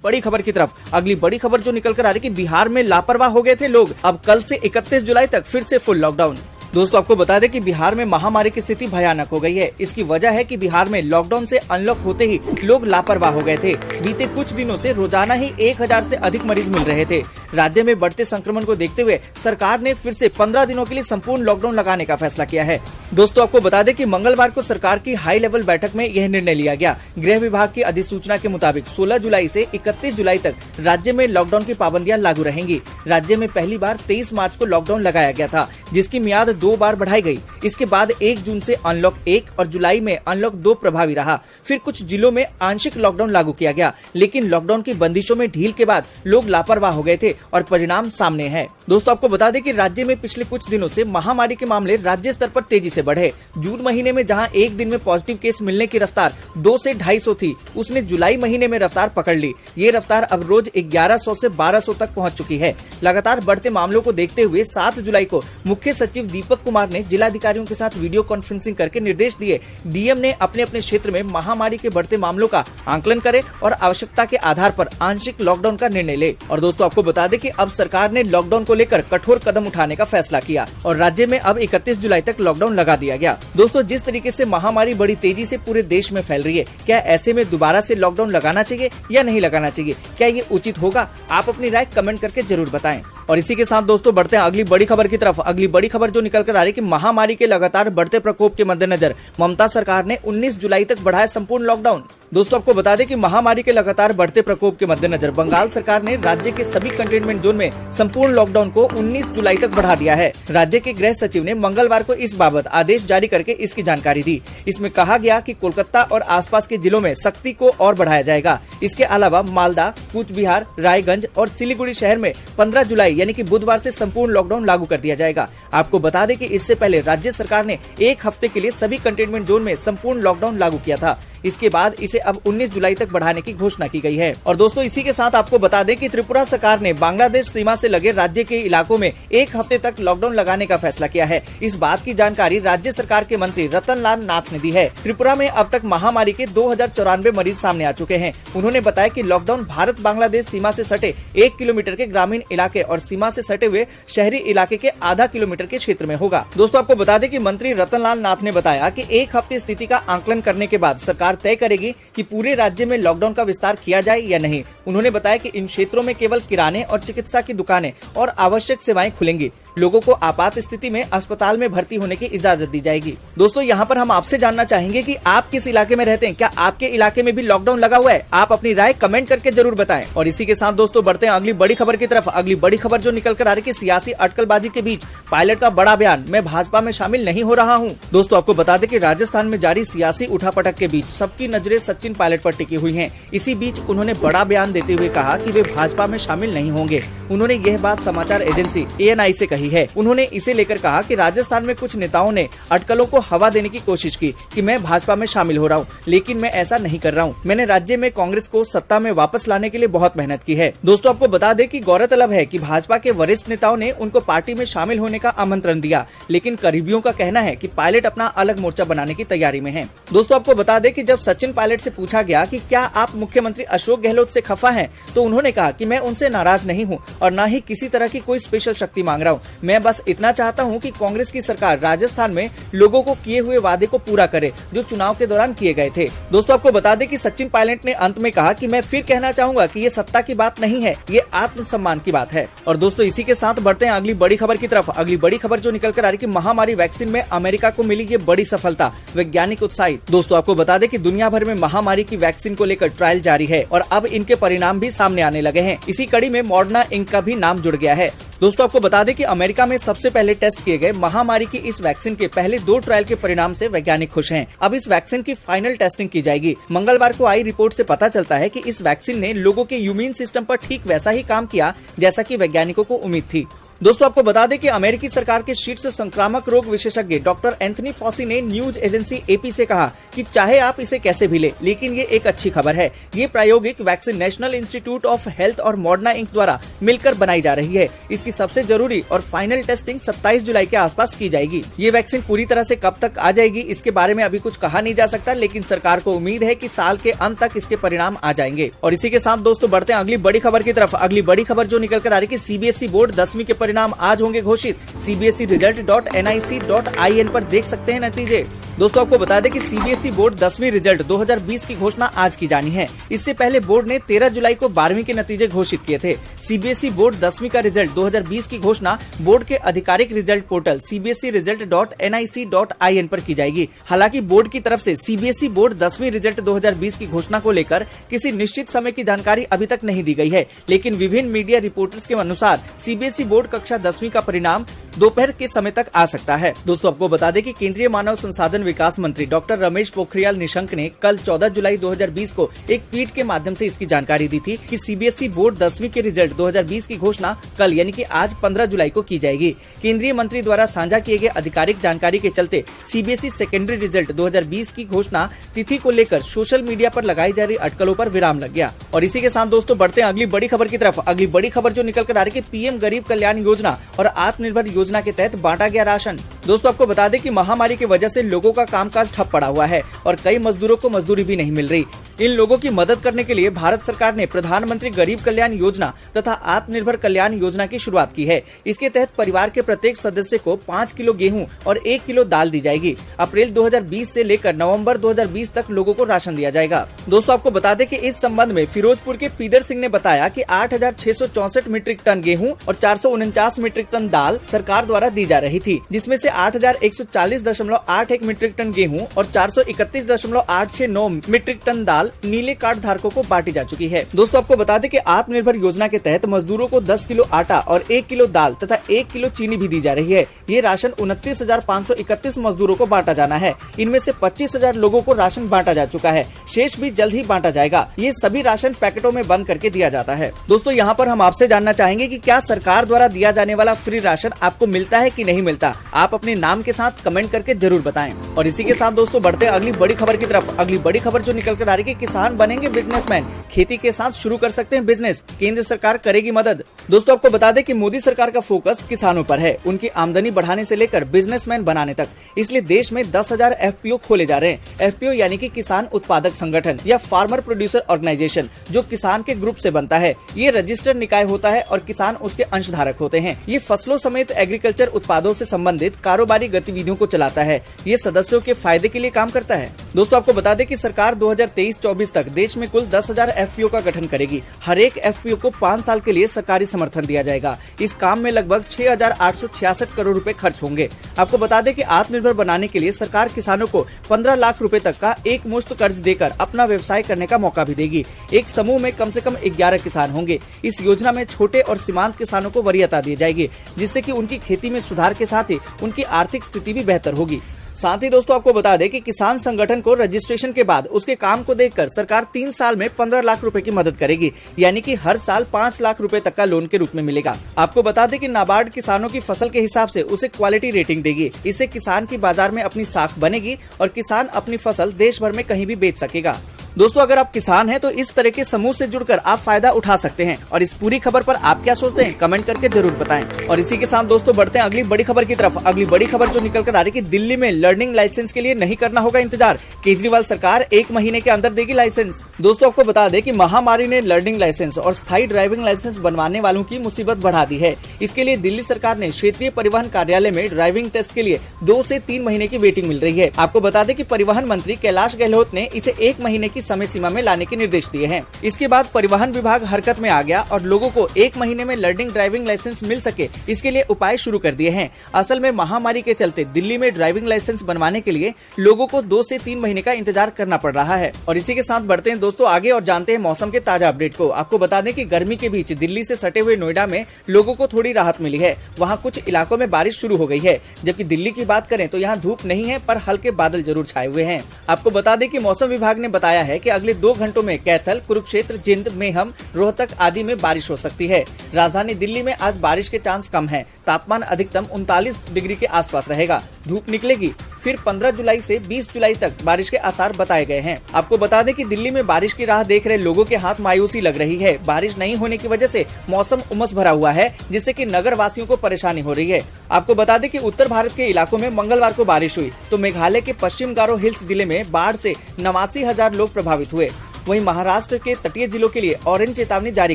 बड़ी खबर की तरफ अगली बड़ी खबर जो निकल कर आ रही कि बिहार में लापरवाह हो गए थे लोग, अब कल से 31 जुलाई तक फिर से फुल लॉकडाउन। दोस्तों आपको बता दें कि बिहार में महामारी की स्थिति भयानक हो गई है। इसकी वजह है कि बिहार में लॉकडाउन से अनलॉक होते ही लोग लापरवाह हो गए थे। बीते कुछ दिनों से रोजाना ही 1000 से अधिक मरीज मिल रहे थे। राज्य में बढ़ते संक्रमण को देखते हुए सरकार ने फिर से 15 दिनों के लिए संपूर्ण लॉकडाउन लगाने का फैसला किया है। दोस्तों आपको बता दें कि मंगलवार को सरकार की हाई लेवल बैठक में यह निर्णय लिया गया। गृह विभाग की अधिसूचना के मुताबिक 16 जुलाई से 31 जुलाई तक राज्य में लॉकडाउन की पाबंदियां लागू रहेंगी। राज्य में पहली बार 23 मार्च को लॉकडाउन लगाया गया था, जिसकी मियाद 2 बार बढ़ाई गई। इसके बाद 1 जून से अनलॉक 1 और जुलाई में अनलॉक 2 प्रभावी रहा। फिर कुछ जिलों में आंशिक लॉकडाउन लागू किया गया, लेकिन लॉकडाउन की बंदिशों में ढील के बाद लोग लापरवाह हो गए थे और परिणाम सामने है। दोस्तों आपको बता दें कि राज्य में पिछले कुछ दिनों से महामारी के मामले राज्य स्तर पर तेजी से बढ़े। जून महीने में जहां एक दिन में पॉजिटिव केस मिलने की रफ्तार 2 से 250 थी, उसने जुलाई महीने में रफ्तार पकड़ ली। ये रफ्तार अब रोज 1100 से 1200 तक पहुंच चुकी है। लगातार बढ़ते मामलों को देखते हुए 7 जुलाई को मुख्य सचिव दीपक कुमार ने जिलाधिकारियों के साथ वीडियो कॉन्फ्रेंसिंग करके निर्देश दिए। डीएम ने अपने अपने क्षेत्र में महामारी के बढ़ते मामलों का आंकलन करे और आवश्यकता के आधार पर आंशिक लॉकडाउन का निर्णय ले। और दोस्तों आपको बता दें कि अब सरकार ने लॉकडाउन को लेकर कठोर कदम उठाने का फैसला किया और राज्य में अब 31 जुलाई तक लॉकडाउन लगा दिया गया। दोस्तों जिस तरीके से महामारी बड़ी तेजी से पूरे देश में फैल रही है, क्या ऐसे में दोबारा से लॉकडाउन लगाना चाहिए या नहीं लगाना चाहिए? क्या ये उचित होगा? आप अपनी राय कमेंट करके जरूर बताएं। और इसी के साथ दोस्तों बढ़ते हैं अगली बड़ी खबर की तरफ। अगली बड़ी खबर जो निकल कर आ रही है कि महामारी के लगातार बढ़ते प्रकोप के मद्देनजर ममता सरकार ने 19 जुलाई तक बढ़ाया संपूर्ण लॉकडाउन। दोस्तों आपको बता दें कि महामारी के लगातार बढ़ते प्रकोप के मद्देनजर बंगाल सरकार ने राज्य के सभी कंटेनमेंट जोन में संपूर्ण लॉकडाउन को 19 जुलाई तक बढ़ा दिया है। राज्य के गृह सचिव ने मंगलवार को इस बाबत आदेश जारी करके इसकी जानकारी दी। इसमें कहा गया कि कोलकाता और आसपास के जिलों में सख्ती को और बढ़ाया जाएगा। इसके अलावा मालदा, कूच बिहार, रायगंज और सिलीगुड़ी शहर में 15 जुलाई यानी कि बुधवार से संपूर्ण लॉकडाउन लागू कर दिया जाएगा। आपको बता दें कि इससे पहले राज्य सरकार ने 1 हफ्ते के लिए सभी कंटेनमेंट जोन में संपूर्ण लॉकडाउन लागू किया था। इसके बाद इसे अब 19 जुलाई तक बढ़ाने की घोषणा की गई है। और दोस्तों इसी के साथ आपको बता दें कि त्रिपुरा सरकार ने बांग्लादेश सीमा से लगे राज्य के इलाकों में 1 हफ्ते तक लॉकडाउन लगाने का फैसला किया है। इस बात की जानकारी राज्य सरकार के मंत्री रतन लाल नाथ ने दी है। त्रिपुरा में अब तक महामारी के 2094 मरीज सामने आ चुके हैं। उन्होंने बताया कि लॉकडाउन भारत बांग्लादेश सीमा से सटे 1 किलोमीटर के ग्रामीण इलाके और सीमा से सटे हुए शहरी इलाके के आधा किलोमीटर के क्षेत्र में होगा। दोस्तों आपको बता दें कि मंत्री रतन लाल नाथ ने बताया कि 1 हफ्ते स्थिति का आंकलन करने के बाद सरकार तय करेगी कि पूरे राज्य में लॉकडाउन का विस्तार किया जाए या नहीं। उन्होंने बताया कि इन क्षेत्रों में केवल किराने और चिकित्सा की दुकानें और आवश्यक सेवाएं खुलेंगी। लोगों को आपात स्थिति में अस्पताल में भर्ती होने की इजाजत दी जाएगी। दोस्तों यहाँ पर हम आपसे जानना चाहेंगे कि आप किस इलाके में रहते हैं, क्या आपके इलाके में भी लॉकडाउन लगा हुआ है? आप अपनी राय कमेंट करके जरूर बताएं। और इसी के साथ दोस्तों बढ़ते हैं अगली बड़ी खबर की तरफ। अगली बड़ी खबर जो निकल कर आ रही है सियासी अटकलबाजी के बीच पायलट का बड़ा बयान, मैं भाजपा में शामिल नहीं हो रहा हूँ। दोस्तों आपको बता दें कि राजस्थान में जारी सियासी उठापटक के बीच सबकी नजरें सचिन पायलट पर टिकी हुई है। इसी बीच उन्होंने बड़ा बयान देते हुए कहा कि वे भाजपा में शामिल नहीं होंगे। उन्होंने यह बात समाचार एजेंसी ANI से कही है। उन्होंने इसे लेकर कहा कि राजस्थान में कुछ नेताओं ने अटकलों को हवा देने की कोशिश की कि मैं भाजपा में शामिल हो रहा हूं, लेकिन मैं ऐसा नहीं कर रहा हूं। मैंने राज्य में कांग्रेस को सत्ता में वापस लाने के लिए बहुत मेहनत की है। दोस्तों आपको बता दें कि गौरतलब है कि भाजपा के वरिष्ठ नेताओं ने उनको पार्टी में शामिल होने का आमंत्रण दिया, लेकिन करीबियों का कहना है कि पायलट अपना अलग मोर्चा बनाने की तैयारी में है। दोस्तों आपको बता दें कि जब सचिन पायलट से पूछा गया कि क्या आप मुख्यमंत्री अशोक गहलोत से खफा हैं, तो उन्होंने कहा कि मैं उनसे नाराज नहीं हूं और न ही किसी तरह की कोई स्पेशल शक्ति मांग रहा हूं। मैं बस इतना चाहता हूं कि कांग्रेस की सरकार राजस्थान में लोगों को किए हुए वादे को पूरा करे जो चुनाव के दौरान किए गए थे। दोस्तों आपको बता दें कि सचिन पायलट ने अंत में कहा कि मैं फिर कहना चाहूंगा कि ये सत्ता की बात नहीं है, ये आत्मसम्मान की बात है। और दोस्तों इसी के साथ बढ़ते हैं अगली बड़ी खबर की तरफ। अगली बड़ी खबर जो निकल कर आ रही है महामारी वैक्सीन में अमेरिका को मिली ये बड़ी सफलता, वैज्ञानिक उत्साहित। दोस्तों आपको बता दें कि दुनिया भर में महामारी की वैक्सीन को लेकर ट्रायल जारी है और अब इनके परिणाम भी सामने आने लगे हैं। इसी कड़ी में मॉडर्ना इंक का भी नाम जुड़ गया है। दोस्तों आपको बता दें कि अमेरिका में सबसे पहले टेस्ट किए गए महामारी की इस वैक्सीन के पहले 2 ट्रायल के परिणाम से वैज्ञानिक खुश हैं। अब इस वैक्सीन की फाइनल टेस्टिंग की जाएगी। मंगलवार को आई रिपोर्ट से पता चलता है कि इस वैक्सीन ने लोगों के इम्यून सिस्टम पर ठीक वैसा ही काम किया जैसा कि वैज्ञानिकों को उम्मीद थी। दोस्तों आपको बता दें कि अमेरिकी सरकार के शीर्ष संक्रामक रोग विशेषज्ञ डॉक्टर एंथनी फॉसी ने न्यूज एजेंसी एपी से कहा कि चाहे आप इसे कैसे भी ले, लेकिन ये एक अच्छी खबर है। ये प्रायोगिक vaccine national institute of health और मॉडर्ना इंक द्वारा मिलकर बनाई जा रही है। इसकी सबसे जरूरी और फाइनल टेस्टिंग 27 जुलाई के आसपास की जाएगी। ये वैक्सीन पूरी तरह से कब तक आ जाएगी इसके बारे में अभी कुछ कहा नहीं जा सकता, लेकिन सरकार को उम्मीद है कि साल के अंत तक इसके परिणाम आ जाएंगे। और इसी के साथ दोस्तों बढ़ते हैं अगली बड़ी खबर की तरफ। अगली बड़ी खबर जो निकल कर आ रही है, सीबीएसई बोर्ड 10वीं के परिणाम आज होंगे घोषित। सीबीएसई result.nic.in पर देख सकते हैं नतीजे। दोस्तों आपको बता दें कि सीबीएसई बोर्ड 10वीं रिजल्ट 2020 की घोषणा आज की जानी है। इससे पहले बोर्ड ने 13 जुलाई को 12वीं के नतीजे घोषित किए थे। सीबीएसई बोर्ड 10वीं का रिजल्ट 2020 की घोषणा बोर्ड के आधिकारिक रिजल्ट पोर्टल CBSE result.nic.in पर की जाएगी। हालांकि बोर्ड की तरफ से सीबीएसई बोर्ड 10वीं रिजल्ट 2020 की घोषणा को लेकर किसी निश्चित समय की जानकारी अभी तक नहीं दी गई है, लेकिन विभिन्न मीडिया रिपोर्टर्स के अनुसार सीबीएसई बोर्ड कक्षा 10वीं का परिणाम दोपहर के समय तक आ सकता है। दोस्तों आपको बता दें कि केंद्रीय मानव संसाधन विकास मंत्री डॉक्टर रमेश पोखरियाल निशंक ने कल 14 जुलाई 2020 को एक ट्वीट के माध्यम से इसकी जानकारी दी थी कि सीबीएसई बोर्ड 10वीं के रिजल्ट 2020 की घोषणा कल यानी कि आज 15 जुलाई को की जाएगी। केंद्रीय मंत्री द्वारा साझा किए गए आधिकारिक जानकारी के चलते सीबीएसई सेकेंडरी रिजल्ट 2020 की घोषणा तिथि को लेकर सोशल मीडिया पर लगाई जा रही अटकलों पर विराम लग गया। और इसी के साथ दोस्तों बढ़ते हैं अगली बड़ी खबर की तरफ। अगली बड़ी खबर जो निकल कर आ रही है, पीएम गरीब कल्याण योजना और आत्मनिर्भर योजना के तहत बांटा गया राशन। दोस्तों आपको बता दें कि महामारी की वजह से लोगों का कामकाज ठप पड़ा हुआ है और कई मजदूरों को मजदूरी भी नहीं मिल रही। इन लोगों की मदद करने के लिए भारत सरकार ने प्रधानमंत्री गरीब कल्याण योजना तथा आत्मनिर्भर कल्याण योजना की शुरुआत की है। इसके तहत परिवार के प्रत्येक सदस्य को 5 किलो गेहूं और 1 किलो दाल दी जाएगी। अप्रैल 2020 से लेकर नवंबर 2020 तक लोगों को राशन दिया जाएगा। दोस्तों आपको बता दें कि इस संबंध में फिरोजपुर के पीदर सिंह ने बताया कि 8,664 मीट्रिक टन गेहूं और 449 मीट्रिक टन दाल सरकार द्वारा दी जा रही थी, जिसमें से 8,140.81 मीट्रिक टन गेहूं और 431.869 मीट्रिक टन दाल नीले कार्ड धारकों को बांटी जा चुकी है। दोस्तों आपको बता दें कि आत्मनिर्भर योजना के तहत मजदूरों को 10 किलो आटा और 1 किलो दाल तथा 1 किलो चीनी भी दी जा रही है। ये राशन 29,531 मजदूरों को बांटा जाना है। इनमें से 25,000 लोगों को राशन बांटा जा चुका है। शेष भी जल्द ही बांटा जाएगा। ये सभी राशन पैकेटों में बंद करके दिया जाता है। दोस्तों यहाँ पर हम आपसे जानना चाहेंगे कि क्या सरकार द्वारा दिया जाने वाला फ्री राशन आपको मिलता है कि नहीं मिलता? आप अपने नाम के साथ कमेंट करके जरूर बताएं। और इसी के साथ दोस्तों बढ़ते हैं अगली बड़ी खबर की तरफ। अगली बड़ी खबर जो निकल कर आ रही है, किसान बनेंगे बिजनेसमैन, खेती के साथ शुरू कर सकते हैं बिजनेस, केंद्र सरकार करेगी मदद। दोस्तों आपको बता दें कि मोदी सरकार का फोकस किसानों पर है, उनकी आमदनी बढ़ाने से लेकर बिजनेसमैन बनाने तक। इसलिए देश में 10,000 FPO खोले जा रहे हैं। FPO यानी कि किसान उत्पादक संगठन या फार्मर प्रोड्यूसर ऑर्गेनाइजेशन, जो किसान के ग्रुप से बनता है। ये रजिस्टर्ड निकाय होता है और किसान उसके अंशधारक होते हैं। ये फसलों समेत एग्रीकल्चर उत्पादों से संबंधित कारोबारी गतिविधियों को चलाता है। ये सदस्यों के फायदे के लिए काम करता है। दोस्तों आपको बता दें कि सरकार 2023-24 तक देश में कुल 10,000 FPO का गठन करेगी। हर एक FPO को 5 साल के लिए सरकारी समर्थन दिया जाएगा। इस काम में लगभग 6,866 करोड़ रुपए खर्च होंगे। आपको बता दें कि आत्मनिर्भर बनाने के लिए सरकार किसानों को 15 लाख रुपए तक का एक मुश्त कर्ज देकर अपना व्यवसाय करने का मौका भी देगी। एक समूह में कम से कम 11 किसान होंगे। इस योजना में छोटे और सीमांत किसानों को वरीयता दी जाएगी, जिससे कि उनकी खेती में सुधार के साथ ही उनकी आर्थिक स्थिति भी बेहतर होगी। साथ ही दोस्तों आपको बता दें कि किसान संगठन को रजिस्ट्रेशन के बाद उसके काम को देखकर सरकार 3 साल में 15 लाख रुपए की मदद करेगी, यानी कि हर साल 5 लाख रुपए तक का लोन के रूप में मिलेगा। आपको बता दें कि नाबार्ड किसानों की फसल के हिसाब से उसे क्वालिटी रेटिंग देगी। इससे किसान की बाजार में अपनी साख बनेगी और किसान अपनी फसल देश भर में कहीं भी बेच सकेगा। दोस्तों अगर आप किसान हैं तो इस तरह के समूह से जुड़कर आप फायदा उठा सकते हैं। और इस पूरी खबर पर आप क्या सोचते हैं, कमेंट करके जरूर बताएं। और इसी के साथ दोस्तों बढ़ते हैं अगली बड़ी खबर की तरफ। अगली बड़ी खबर जो निकल कर आ रही है कि दिल्ली में लर्निंग लाइसेंस के लिए नहीं करना होगा इंतजार, केजरीवाल सरकार 1 महीने के अंदर देगी लाइसेंस। दोस्तों आपको बता दें कि महामारी ने लर्निंग लाइसेंस और स्थायी ड्राइविंग लाइसेंस बनवाने वालों की मुसीबत बढ़ा दी है। इसके लिए दिल्ली सरकार ने क्षेत्रीय परिवहन कार्यालय में ड्राइविंग टेस्ट के लिए 2 से 3 महीने की वेटिंग मिल रही है। आपको बता दें कि परिवहन मंत्री कैलाश गहलोत ने इसे 1 महीने की समय सीमा में लाने के निर्देश दिए हैं। इसके बाद परिवहन विभाग हरकत में आ गया और लोगों को 1 महीने में लर्निंग ड्राइविंग लाइसेंस मिल सके, इसके लिए उपाय शुरू कर दिए हैं। असल में महामारी के चलते दिल्ली में ड्राइविंग लाइसेंस बनवाने के लिए लोगों को 2 से 3 महीने का इंतजार करना पड़ रहा है। और इसी के साथ बढ़ते हैं दोस्तों आगे और जानते हैं मौसम के ताजा अपडेट को। आपको बता दें कि गर्मी के बीच दिल्ली से सटे हुए नोएडा में लोगों को थोड़ी राहत मिली है। वहाँ कुछ इलाकों में बारिश शुरू हो गई है, जबकि दिल्ली की बात करें तो यहाँ धूप नहीं है पर हल्के बादल जरूर छाए हुए हैं। आपको बता दें कि मौसम विभाग ने बताया है कि अगले 2 घंटों में कैथल, कुरुक्षेत्र, जिंद, मेहम, रोहतक आदि में बारिश हो सकती है। राजधानी दिल्ली में आज बारिश के चांस कम हैं। तापमान अधिकतम 39 डिग्री के आसपास रहेगा। धूप निकलेगी। फिर 15 जुलाई से 20 जुलाई तक बारिश के आसार बताए गए हैं। आपको बता दें कि दिल्ली में बारिश की राह देख रहे लोगों के हाथ मायूसी लग रही है। बारिश नहीं होने की वजह से मौसम उमस भरा हुआ है, जिससे कि नगर वासियों को परेशानी हो रही है। आपको बता दें कि उत्तर भारत के इलाकों में मंगलवार को बारिश हुई तो मेघालय के पश्चिम गारो हिल्स जिले में बाढ़ से 89,000 लोग प्रभावित हुए। वहीं महाराष्ट्र के तटीय जिलों के लिए ऑरेंज चेतावनी जारी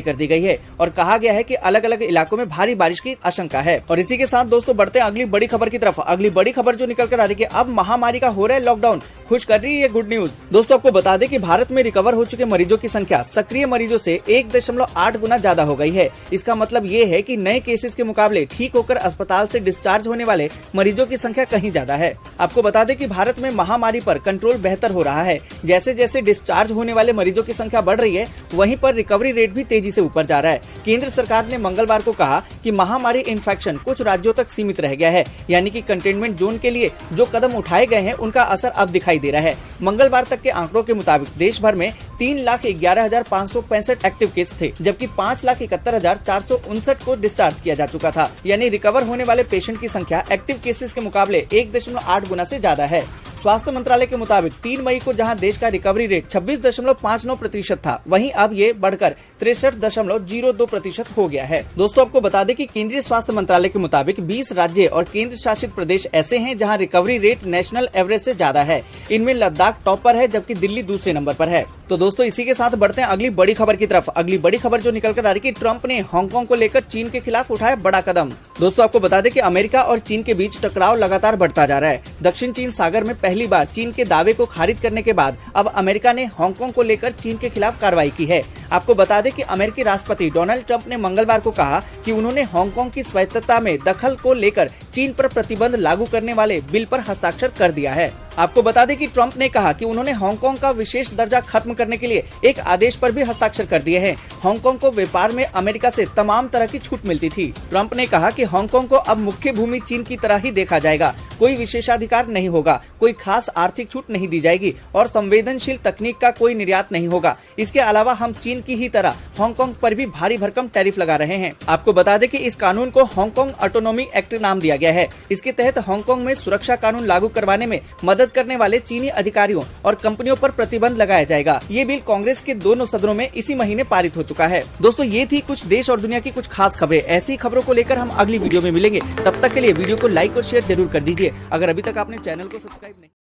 कर दी गई है और कहा गया है कि अलग अलग इलाकों में भारी बारिश की आशंका है। और इसी के साथ दोस्तों बढ़ते हैं अगली बड़ी खबर की तरफ। अगली बड़ी खबर जो निकल कर आ रही है, अब महामारी का हो रहा है लॉकडाउन। खुश कर रही है गुड न्यूज। दोस्तों आपको बता दें कि भारत में रिकवर हो चुके मरीजों की संख्या सक्रिय मरीजों से 1.8 गुना ज्यादा हो गई है। इसका मतलब ये है कि नए केसेस के मुकाबले ठीक होकर अस्पताल से डिस्चार्ज होने वाले मरीजों की संख्या कहीं ज्यादा है। आपको बता दें कि भारत में महामारी पर कंट्रोल बेहतर हो रहा है। जैसे जैसे डिस्चार्ज होने वाले मरीजों की संख्या बढ़ रही है, वहीं पर रिकवरी रेट भी तेजी से ऊपर जा रहा है। केंद्र सरकार ने मंगलवार को कहा कि महामारी इन्फेक्शन कुछ राज्यों तक सीमित रह गया है, यानी कि कंटेनमेंट जोन के लिए जो कदम उठाए गए हैं उनका असर अब दिखाई दे रहा है। मंगलवार तक के आंकड़ों के मुताबिक देश भर में 3,11,565 एक्टिव केस थे, जबकि 5,71,459 को डिस्चार्ज किया जा चुका था। यानी रिकवर होने वाले पेशेंट की संख्या एक्टिव केसेस के मुकाबले 1.8 गुना से ज्यादा है। स्वास्थ्य मंत्रालय के मुताबिक 3 मई को जहां देश का रिकवरी रेट 26.59% था, वहीं अब ये बढ़कर 63.02% हो गया है। दोस्तों आपको बता दें कि केंद्रीय स्वास्थ्य मंत्रालय के मुताबिक 20 राज्य और केंद्र शासित प्रदेश ऐसे हैं जहां रिकवरी रेट नेशनल एवरेज से ज्यादा है। इनमें लद्दाख टॉप पर है, जबकि दिल्ली दूसरे नंबर पर है। तो दोस्तों इसी के साथ बढ़ते हैं अगली बड़ी खबर की तरफ। अगली बड़ी खबर जो निकल कर आ रही है, ट्रंप ने हांगकांग को लेकर चीन के खिलाफ उठाया बड़ा कदम। दोस्तों आपको बता दें कि अमेरिका और चीन के बीच टकराव लगातार बढ़ता जा रहा है। दक्षिण चीन सागर में पहली बार चीन के दावे को खारिज करने के बाद अब अमेरिका ने हांगकांग को लेकर चीन के खिलाफ कार्रवाई की है। आपको बता दें कि अमेरिकी राष्ट्रपति डोनाल्ड ट्रंप ने मंगलवार को कहा कि उन्होंने हांगकांग की स्वायत्तता में दखल को लेकर चीन पर प्रतिबंध लागू करने वाले बिल पर हस्ताक्षर कर दिया है। आपको बता दें कि ट्रंप ने कहा कि उन्होंने हांगकांग का विशेष दर्जा खत्म करने के लिए एक आदेश पर भी हस्ताक्षर कर दिए हैं। हांगकांग को व्यापार में अमेरिका से तमाम तरह की छूट मिलती थी। ट्रंप ने कहा कि हांगकांग को अब मुख्य भूमि चीन की तरह ही देखा जाएगा, कोई विशेषाधिकार नहीं होगा, कोई खास आर्थिक छूट नहीं दी जाएगी और संवेदनशील तकनीक का कोई निर्यात नहीं होगा। इसके अलावा हम चीन की ही तरह हांगकांग पर भी भारी भरकम टैरिफ लगा रहे हैं। आपको बता दें कि इस कानून को हांगकांग ऑटोनॉमी एक्ट नाम दिया गया है। इसके तहत हांगकांग में सुरक्षा कानून लागू करवाने में मदद करने वाले चीनी अधिकारियों और कंपनियों पर प्रतिबंध लगाया जाएगा। ये बिल कांग्रेस के दोनों सदनों में इसी महीने पारित हो चुका है। दोस्तों ये थी कुछ देश और दुनिया की कुछ खास खबरें। ऐसी खबरों को लेकर हम अगली वीडियो में मिलेंगे। तब तक के लिए वीडियो को लाइक और शेयर जरूर कर दीजिए। अगर अभी तक आपने चैनल को सब्सक्राइब नहीं